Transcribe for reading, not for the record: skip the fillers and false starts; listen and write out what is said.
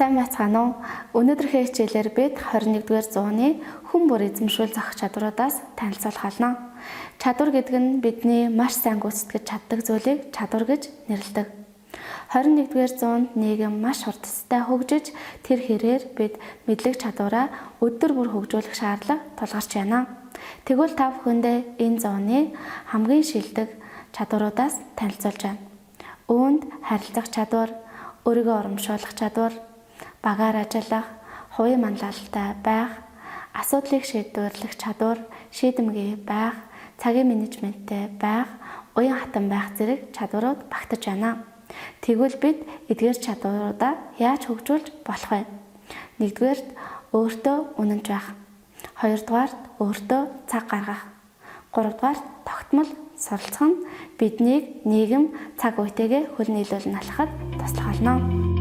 Сайн байцгаана уу? Өнөөдрийнхөө хичээлээр бид 21-р зууны хүн бүр эзэмшүүл зохих чадваруудаас танилцуулах болно. Чадвар гэдэг нь бидний маш сайн гүйцэтгэж чаддаг зүйлийг чадвар гэж нэрлэдэг. 21-р зуунд нийгэм маш хурдтай хөгжиж, тэр хэрээр бид мэдлэг чадвараа өдөр бүр хөгжүүлэх шаардлага тулгарч байна. Тэгвэл та бүхэндээ энэ зууны хамгийн шилдэг чадваруудаас танилцуулж байна. Үүнд харилцах чадвар, өөрийгөө урамшуулах чадвар, багаар ажиллах, хувийн манлайлалтай байх, асуудлыг шийдвэрлэх чадвар, шийдэмгий байх, цагийн менежменттэй байх, уян хатан байх зэрэг чадварууд багтаж байна. Тэгвэл бид эдгээр чадваруудаа яаж хөгжүүлж болох вэ? Нэгдүгээрт өөртөө үнэнч байх. Хоёрдугаарт өөртөө цаг гаргах. Гуравдугаарт тогтмол суралцах нь биднийг нийгэм цаг үетэйгээ хөл нийлүүлэн алхахад туслах болно.